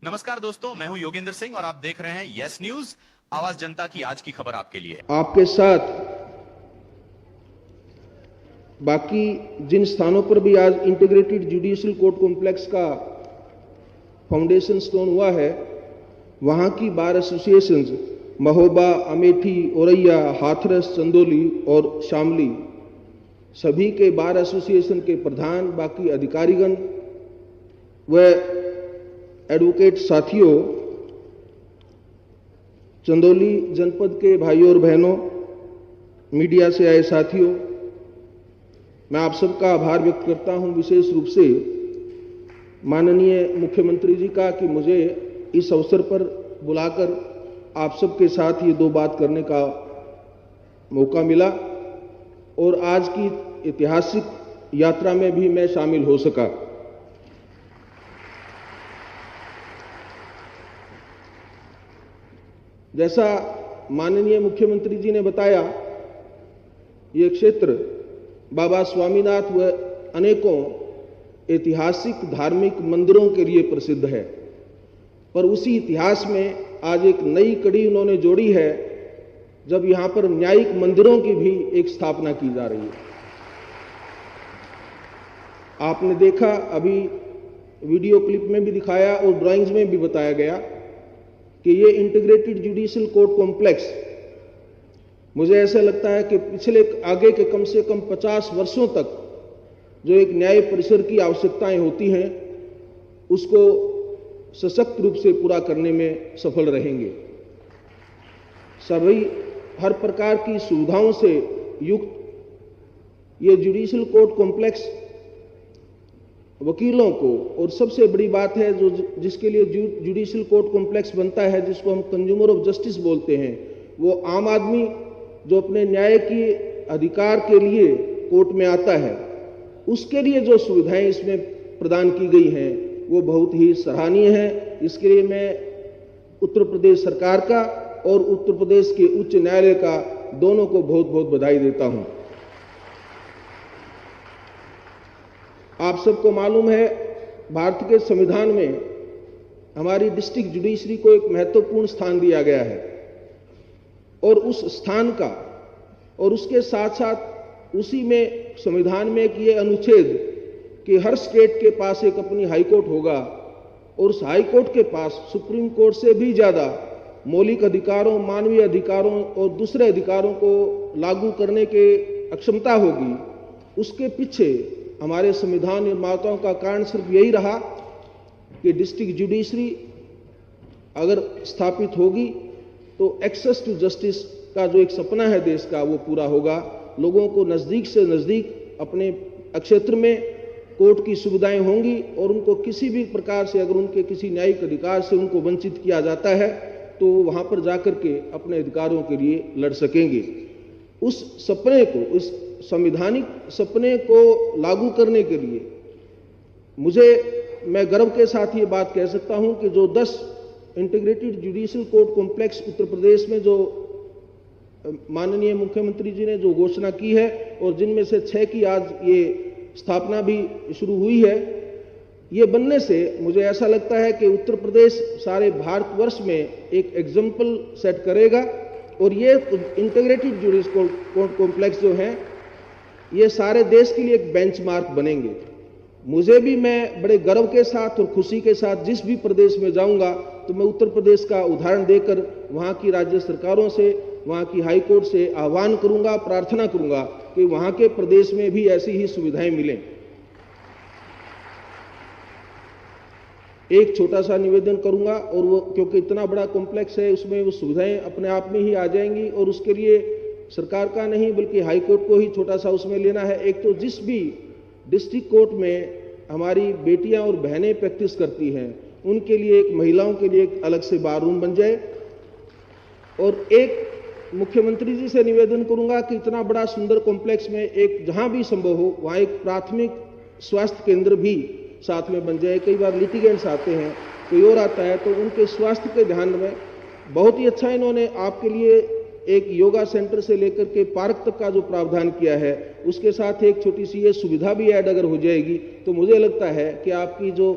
नमस्कार दोस्तों, मैं हूं योगेंद्र सिंह और आप देख रहे हैं यस न्यूज, आवाज जनता की। आज की खबर आपके लिए आपके साथ बाकी जिन स्थानों पर भी आज इंटीग्रेटेड जुडिशियल कोर्ट कॉम्प्लेक्स का फाउंडेशन स्टोन हुआ है, वहां की बार एसोसिएशंस महोबा, अमेठी, औरैया, हाथरस, चंदौली और शामली, सभी के बार एसोसिएशन के प्रधान, बाकी अधिकारीगण व एडवोकेट साथियों, चंदौली जनपद के भाइयों और बहनों, मीडिया से आए साथियों, मैं आप सबका आभार व्यक्त करता हूं, विशेष रूप से माननीय मुख्यमंत्री जी का, कि मुझे इस अवसर पर बुलाकर आप सबके साथ ये दो बात करने का मौका मिला और आज की ऐतिहासिक यात्रा में भी मैं शामिल हो सका। जैसा माननीय मुख्यमंत्री जी ने बताया, ये क्षेत्र बाबा स्वामीनाथ व अनेकों ऐतिहासिक धार्मिक मंदिरों के लिए प्रसिद्ध है, पर उसी इतिहास में आज एक नई कड़ी उन्होंने जोड़ी है, जब यहां पर न्यायिक मंदिरों की भी एक स्थापना की जा रही है। आपने देखा, अभी वीडियो क्लिप में भी दिखाया और ड्राइंग्स में भी बताया गया कि ये इंटीग्रेटेड जुडिशियल कोर्ट कॉम्प्लेक्स, मुझे ऐसा लगता है कि पिछले आगे के कम से कम 50 वर्षों तक जो एक न्याय परिसर की आवश्यकताएं होती हैं, उसको सशक्त रूप से पूरा करने में सफल रहेंगे। सभी हर प्रकार की सुविधाओं से युक्त ये जुडिशियल कोर्ट कॉम्प्लेक्स वकीलों को, और सबसे बड़ी बात है जो जिसके लिए जुडिशियल कोर्ट कॉम्प्लेक्स बनता है, जिसको हम कंज्यूमर ऑफ जस्टिस बोलते हैं, वो आम आदमी जो अपने न्याय के अधिकार के लिए कोर्ट में आता है, उसके लिए जो सुविधाएं इसमें प्रदान की गई हैं वो बहुत ही सराहनीय है। इसके लिए मैं उत्तर प्रदेश सरकार का और उत्तर प्रदेश के उच्च न्यायालय का दोनों को बहुत बहुत बधाई देता हूं। आप सबको मालूम है, भारत के संविधान में हमारी डिस्ट्रिक्ट जुडिशरी को एक महत्वपूर्ण स्थान दिया गया है और उस स्थान का और उसके साथ साथ उसी में संविधान में एक ये अनुच्छेद कि हर स्टेट के पास एक अपनी हाई कोर्ट होगा और उस हाई कोर्ट के पास सुप्रीम कोर्ट से भी ज्यादा मौलिक अधिकारों, मानवीय अधिकारों और दूसरे अधिकारों को लागू करने के अक्षमता होगी। उसके पीछे हमारे संविधान निर्माताओं का कारण सिर्फ यही रहा कि डिस्ट्रिक्ट जुडिशरी अगर स्थापित होगी तो एक्सेस टू जस्टिस का जो एक सपना है देश का, वो पूरा होगा। लोगों को नजदीक से नजदीक अपने क्षेत्र में कोर्ट की सुविधाएं होंगी और उनको किसी भी प्रकार से अगर उनके किसी न्यायिक अधिकार से उनको वंचित किया जाता है तो वहां पर जाकर के अपने अधिकारों के लिए लड़ सकेंगे। उस सपने को, उस संवैधानिक सपने को लागू करने के लिए मैं गर्व के साथ ये बात कह सकता हूं कि जो 10 integrated judicial court complex Uttar Pradesh में जो माननीय मुख्यमंत्री जी ने जो घोषणा की है और जिनमें से 6 की आज ये स्थापना भी शुरू हुई है, ये बनने से मुझे ऐसा लगता है कि उत्तर प्रदेश सारे भारतवर्ष में एक एग्जाम्पल सेट करेगा और ये इंटीग्रेटेड जुडिशियल कोर्ट कॉम्प्लेक्स जो हैं, ये सारे देश के लिए एक बेंचमार्क बनेंगे। मुझे भी, मैं बड़े गर्व के साथ और खुशी के साथ जिस भी प्रदेश में जाऊंगा तो मैं उत्तर प्रदेश का उदाहरण देकर वहां की राज्य सरकारों से, वहां की हाई कोर्ट से आह्वान करूंगा, प्रार्थना करूंगा कि वहां के प्रदेश में भी ऐसी ही सुविधाएं मिलें। एक छोटा सा निवेदन करूंगा, और वो क्योंकि इतना बड़ा कॉम्प्लेक्स है, उसमें वो सुविधाएं अपने आप में ही आ जाएंगी और उसके लिए सरकार का नहीं बल्कि हाई कोर्ट को ही छोटा सा उसमें लेना है। एक तो जिस भी डिस्ट्रिक्ट कोर्ट में हमारी बेटियां और बहनें प्रैक्टिस करती हैं, उनके लिए, एक महिलाओं के लिए एक अलग से बार रूम बन जाए। और एक मुख्यमंत्री जी से निवेदन करूंगा कि इतना बड़ा सुंदर कॉम्प्लेक्स में एक जहां भी संभव हो वहां एक प्राथमिक स्वास्थ्य केंद्र भी साथ में बन जाए। कई बार लिटिगेंट्स आते हैं, कोई और आता है, तो उनके स्वास्थ्य के ध्यान में बहुत ही अच्छा इन्होंने आपके लिए एक योगा सेंटर से लेकर के पार्क तक का जो प्रावधान किया है, उसके साथ एक छोटी सी ये सुविधा भी ऐड अगर हो जाएगी तो मुझे लगता है कि आपकी जो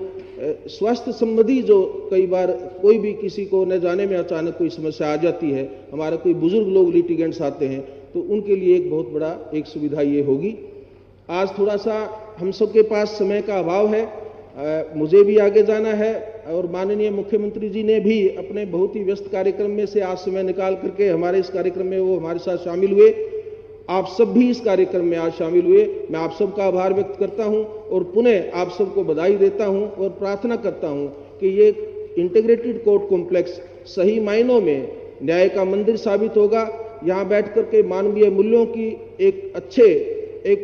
स्वास्थ्य संबंधी जो कई बार कोई भी किसी को न जाने में अचानक कोई समस्या आ जाती है, हमारे कोई बुजुर्ग लोग लिटिगेंट्स आते हैं, तो उनके लिए एक बहुत बड़ा एक सुविधा ये होगी। आज थोड़ा सा हम सबके पास समय का अभाव है, मुझे भी आगे जाना है और माननीय मुख्यमंत्री जी ने भी अपने बहुत ही व्यस्त कार्यक्रम में से आज समय निकाल करके हमारे इस कार्यक्रम में वो हमारे साथ शामिल हुए। आप सब भी इस कार्यक्रम में आज शामिल हुए, मैं आप सबका आभार व्यक्त करता हूं और पुनः आप सबको बधाई देता हूं और प्रार्थना करता हूं कि ये इंटीग्रेटेड कोर्ट कॉम्प्लेक्स सही मायनों में न्याय का मंदिर साबित होगा। यहां बैठ करके मानवीय मूल्यों की एक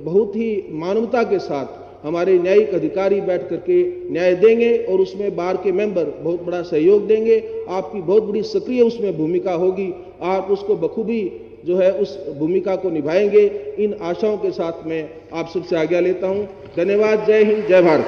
बहुत ही मानवता के साथ हमारे न्यायिक अधिकारी बैठ करके न्याय देंगे और उसमें बार के मेंबर बहुत बड़ा सहयोग देंगे। आपकी बहुत बड़ी सक्रिय उसमें भूमिका होगी, आप उसको बखूबी जो है उस भूमिका को निभाएंगे। इन आशाओं के साथ मैं आप सबसे आज्ञा लेता हूं। धन्यवाद। जय हिंद, जय भारत।